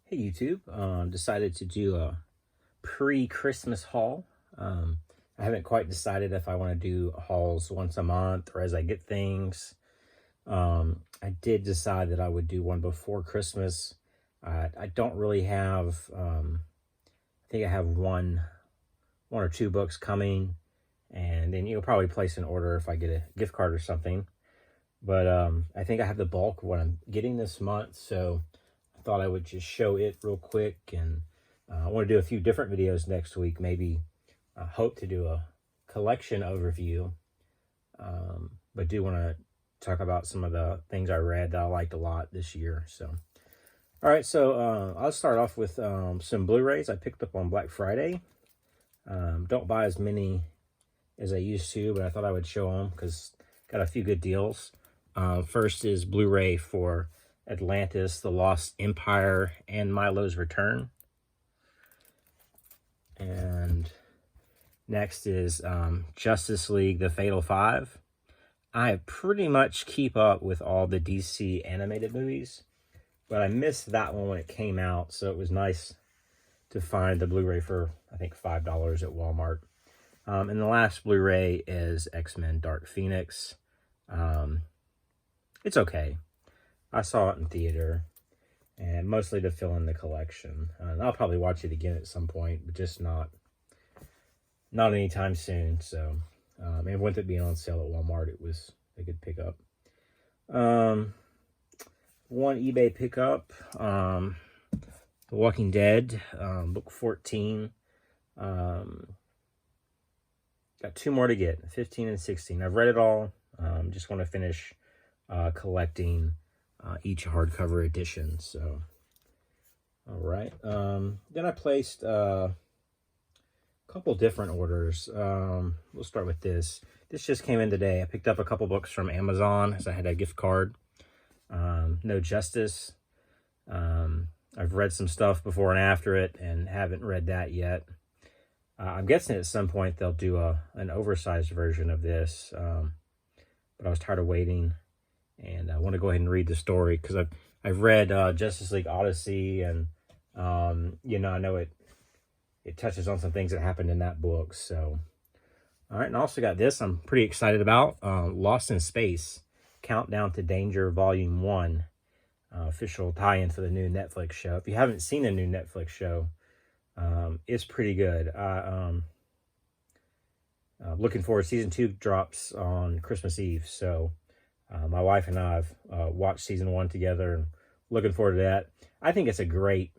Hey YouTube, decided to do a pre-Christmas haul. I haven't quite decided if I want to do hauls once a month or as I get things. I did decide that I would do one before Christmas. I don't really have, I think I have one or two books coming, and then you'll probably place an order if I get a gift card or something. But I think I have the bulk of what I'm getting this month, so I thought I would just show it real quick. And I want to do a few different videos next week. Maybe hope to do a collection overview, but do want to talk about some of the things I read that I liked a lot this year. So, all right, so I'll start off with some Blu-rays I picked up on Black Friday. Don't buy as many as I used to, but I thought I would show them because got a few good deals. First is Blu-ray for Atlantis, The Lost Empire, and Milo's Return. And next is Justice League, The Fatal Five. I pretty much keep up with all the DC animated movies, but I missed that one when it came out, so it was nice to find the Blu-ray for, I think, $5 at Walmart. And the last Blu-ray is X-Men Dark Phoenix. It's okay. I saw it in theater, and mostly to fill in the collection. And I'll probably watch it again at some point, but just not anytime soon. So, and with it being on sale at Walmart, it was a good pickup. One eBay pickup, The Walking Dead, book 14. Got two more to get, 15 and 16. I've read it all. Just want to finish collecting each hardcover edition. So, all right. Then I placed a couple different orders. We'll start with this. This just came in today. I picked up a couple books from Amazon as I had a gift card. No Justice. I've read some stuff before and after it and haven't read that yet. I'm guessing at some point they'll do an oversized version of this, but I was tired of waiting, and I want to go ahead and read the story because I've read Justice League Odyssey, and I know it touches on some things that happened in that book. So, all right, and I also got this I'm pretty excited about, Lost in Space, Countdown to Danger, Volume 1, official tie-in for the new Netflix show. If you haven't seen the new Netflix show, it's pretty good. Looking forward. Season 2 drops on Christmas Eve, so my wife and I have watched season 1 together, and looking forward to that. I think it's a great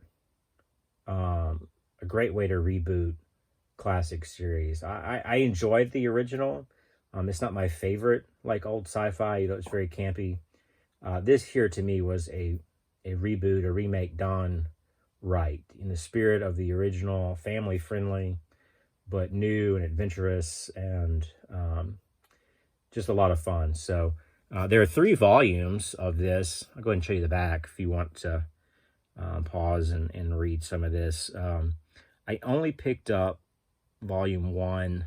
way to reboot classic series. I enjoyed the original. It's not my favorite, like old sci-fi. It's very campy. This here to me was a reboot, a remake done right, in the spirit of the original, family friendly, but new and adventurous, and just a lot of fun. So there are 3 volumes of this. I'll go ahead and show you the back if you want to pause and read some of this. I only picked up volume 1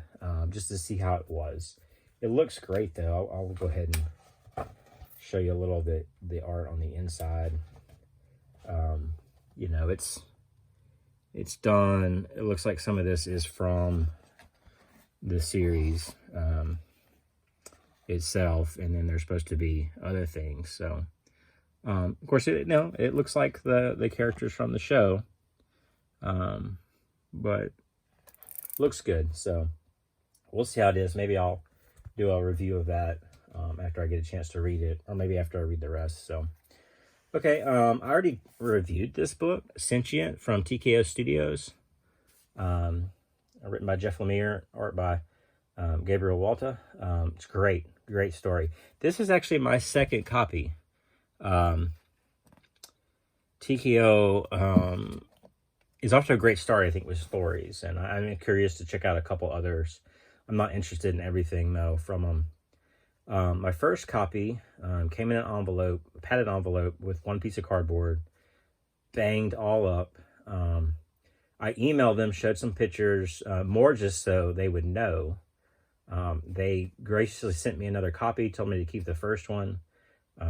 just to see how it was. It looks great though. I'll go ahead and show you a little bit the art on the inside. It's done. It looks like some of this is from the series itself, and then there's supposed to be other things. So, of course, it looks like the characters from the show, but looks good. So we'll see how it is. Maybe I'll do a review of that after I get a chance to read it, or maybe after I read the rest. So. Okay, I already reviewed this book, Sentient, from TKO Studios. Written by Jeff Lemire, art by Gabriel Walta. It's great story. This is actually my second copy. TKO is off to a great start, I think, with stories, and I'm curious to check out a couple others. I'm not interested in everything, though, from them. My first copy came in an envelope, a padded envelope with one piece of cardboard, banged all up. I emailed them, showed some pictures, more just so they would know. They graciously sent me another copy, told me to keep the first one,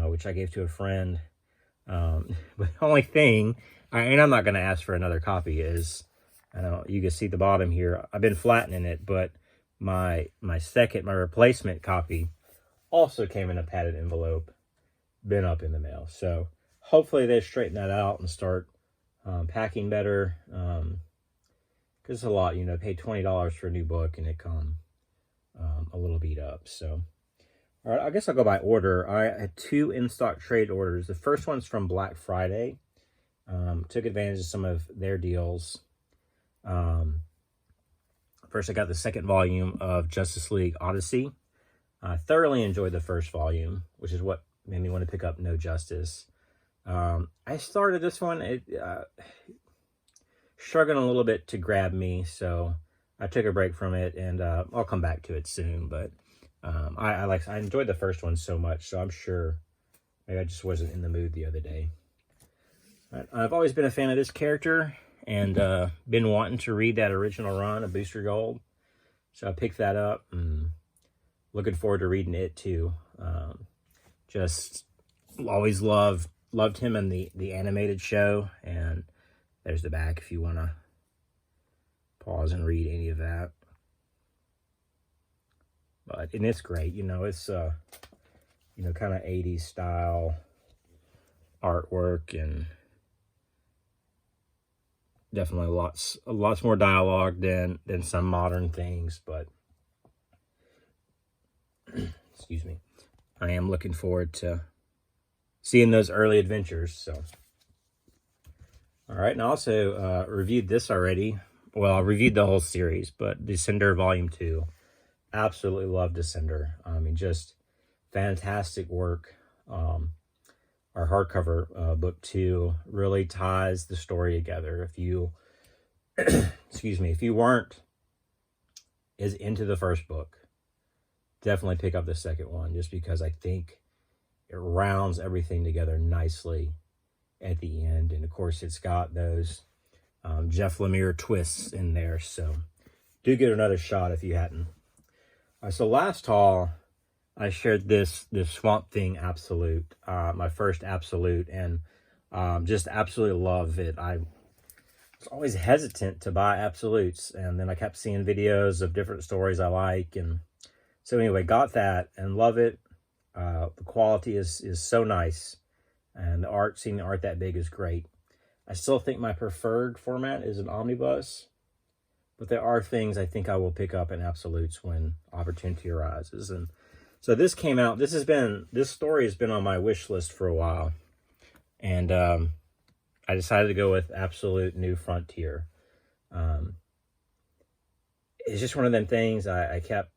which I gave to a friend. But the only thing, And I'm not going to ask for another copy. As I know you can see the bottom here, I've been flattening it, but my replacement copy also came in a padded envelope, been up in the mail. So hopefully they straighten that out and start packing better. Because it's a lot, you know, pay $20 for a new book and it come a little beat up. So, all right, I guess I'll go by order. I had 2 in-stock trade orders. The first one's from Black Friday. Took advantage of some of their deals. First, I got the second volume of Justice League Odyssey. I thoroughly enjoyed the first volume, which is what made me want to pick up No Justice. I started this one, struggling a little bit to grab me, so I took a break from it, and I'll come back to it soon. But I enjoyed the first one so much, so I'm sure maybe I just wasn't in the mood the other day. I've always been a fan of this character, and been wanting to read that original run of Booster Gold, so I picked that up, and looking forward to reading it too. Just always loved him in the animated show, and there's the back if you want to pause and read any of that. And it's great, you know, it's you know, kind of 80s style artwork, and definitely lots more dialogue than some modern things, but excuse me, I am looking forward to seeing those early adventures. So, all right, and I also reviewed this already. Well, I reviewed the whole series, but Descender Volume 2. Absolutely love Descender. I mean, just fantastic work. Our hardcover book 2 really ties the story together. If you, excuse me, if you weren't as into the first book, definitely pick up the second one, just because I think it rounds everything together nicely at the end. And of course, it's got those Jeff Lemire twists in there. So do get another shot if you hadn't. So last haul, I shared this Swamp Thing Absolute, my first Absolute, and just absolutely love it. I was always hesitant to buy Absolutes, and then I kept seeing videos of different stories I like, and so anyway, got that and love it. The quality is so nice, and seeing the art that big is great. I still think my preferred format is an omnibus, but there are things I think I will pick up in Absolutes when opportunity arises. And so this came out. This story has been on my wish list for a while, and I decided to go with Absolute New Frontier. It's just one of them things I kept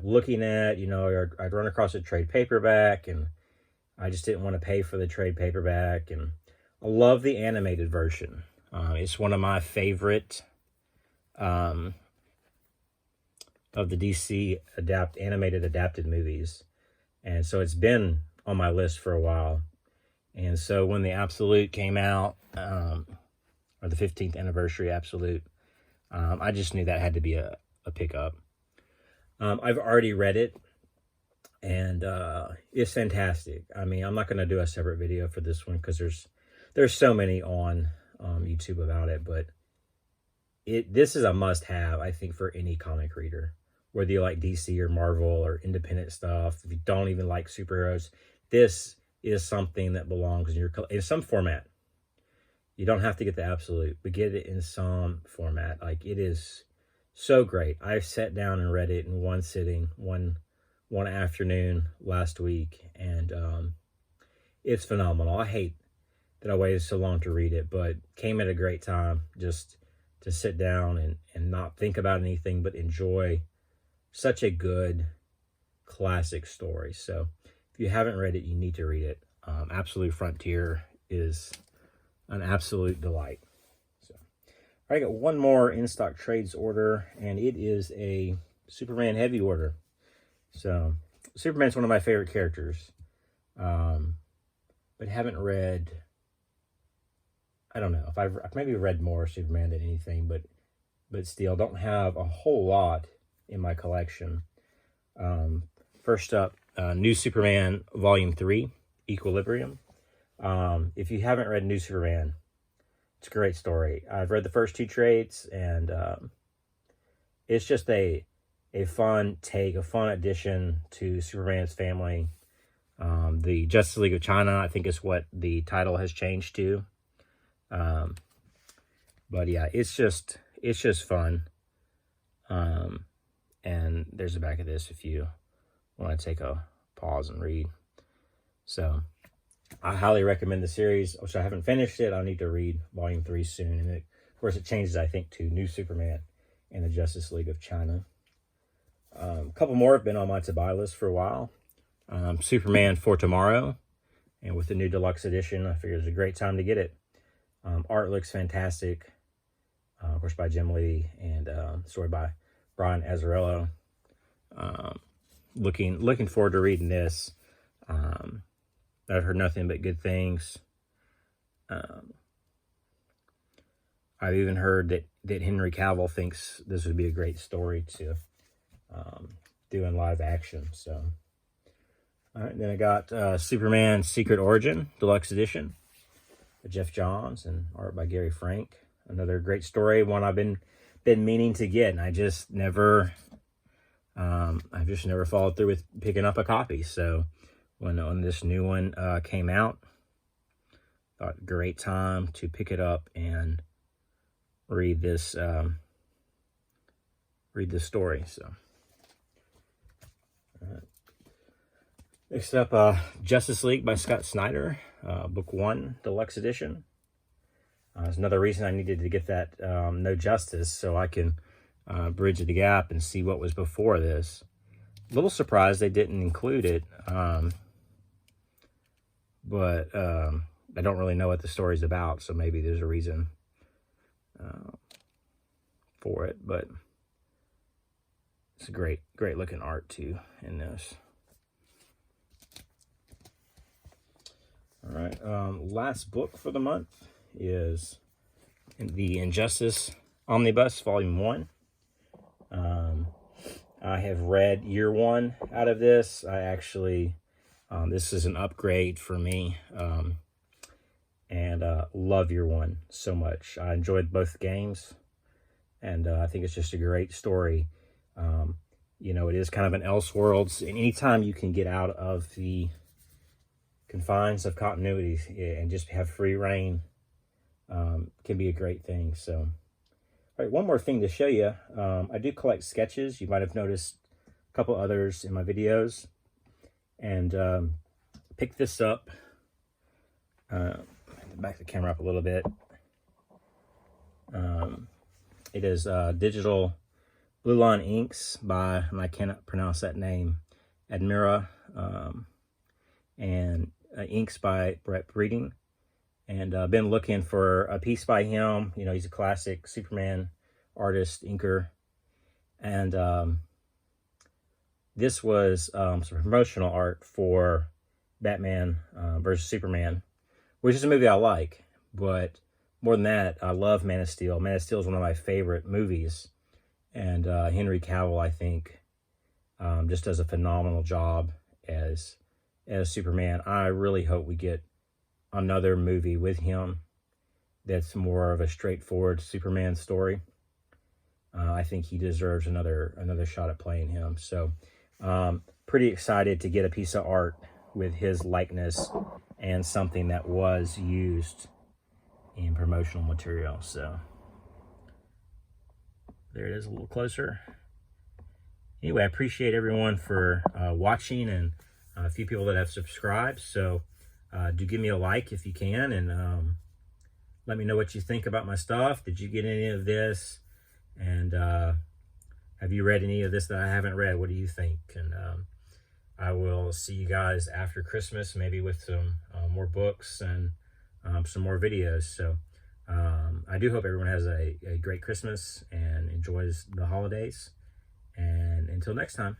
looking at. You know, I'd run across a trade paperback, and I just didn't want to pay for the trade paperback. And I love the animated version. It's one of my favorite of the DC animated adapted movies, and so it's been on my list for a while. And so when the Absolute came out, or the 15th anniversary Absolute, I just knew that had to be a pickup. I've already read it, and it's fantastic. I mean, I'm not going to do a separate video for this one because there's so many on YouTube about it, but this is a must-have, I think, for any comic reader, whether you like DC or Marvel or independent stuff. If you don't even like superheroes, this is something that belongs in some format. You don't have to get the Absolute, but get it in some format. Like, it is so great. I sat down and read it in one sitting, one afternoon last week, and it's phenomenal. I hate that I waited so long to read it, but came at a great time just to sit down and not think about anything, but enjoy such a good classic story. So if you haven't read it, you need to read it. Absolute Frontier is an absolute delight. So I got one more in-stock trades order, and it is a Superman heavy order. So Superman's one of my favorite characters, but haven't read, I don't know if I've maybe read more Superman than anything, but still don't have a whole lot in my collection. First up, New Superman Volume 3, Equilibrium. If you haven't read New Superman, It's a great story. I've read the first 2 trades, and it's just a fun take, a fun addition to Superman's family. The Justice League of China, I think, is what the title has changed to. But yeah, it's just fun. And there's the back of this if you want to take a pause and read. So I highly recommend the series, which I haven't finished it. I'll need to read volume 3 soon. And of course, it changes, I think, to New Superman and the Justice League of China. A couple more have been on my to-buy list for a while. Superman for Tomorrow. And with the new deluxe edition, I figured it's a great time to get it. Art looks fantastic. Of course, by Jim Lee, and story by Brian Azzarello. Looking forward to reading this. I've heard nothing but good things. I've even heard that Henry Cavill thinks this would be a great story to do in live action. So, all right, then I got Superman Secret Origin Deluxe Edition by Jeff Johns and art by Gary Frank. Another great story, one I've been meaning to get, and I just never followed through with picking up a copy. So when this new one came out, thought great time to pick it up and read this story. So next up, Justice League by Scott Snyder, book 1 deluxe edition. It's another reason I needed to get that No Justice, so I can bridge the gap and see what was before this. A little surprised they didn't include it, but I don't really know what the story's about, so maybe there's a reason for it. But it's a great looking art too in this. All right, last book for the month is the Injustice Omnibus Volume 1. I have read year 1 out of this. I actually, this is an upgrade for me, and love year 1 so much. I enjoyed both games, and I think it's just a great story. You know, it is kind of an Elseworlds, and anytime you can get out of the confines of continuity and just have free reign, can be a great thing. So, all right, one more thing to show you. I do collect sketches. You might have noticed a couple others in my videos. And pick this up. Back the camera up a little bit. It is digital Blue Line inks by, and I cannot pronounce that name, Admira, and inks by Brett Breeding. And I've been looking for a piece by him. You know, he's a classic Superman artist, inker. And this was some promotional art for Batman versus Superman, which is a movie I like. But more than that, I love Man of Steel. Man of Steel is one of my favorite movies. And Henry Cavill, I think, just does a phenomenal job as Superman. I really hope we get another movie with him that's more of a straightforward Superman story. I think he deserves another shot at playing him. So pretty excited to get a piece of art with his likeness and something that was used in promotional material. So there it is, a little closer. Anyway, I appreciate everyone for watching, and a few people that have subscribed. So do give me a like if you can, and let me know what you think about my stuff. Did you get any of this? And have you read any of this that I haven't read? What do you think? And I will see you guys after Christmas, maybe with some more books and some more videos. So I do hope everyone has a great Christmas and enjoys the holidays. And until next time.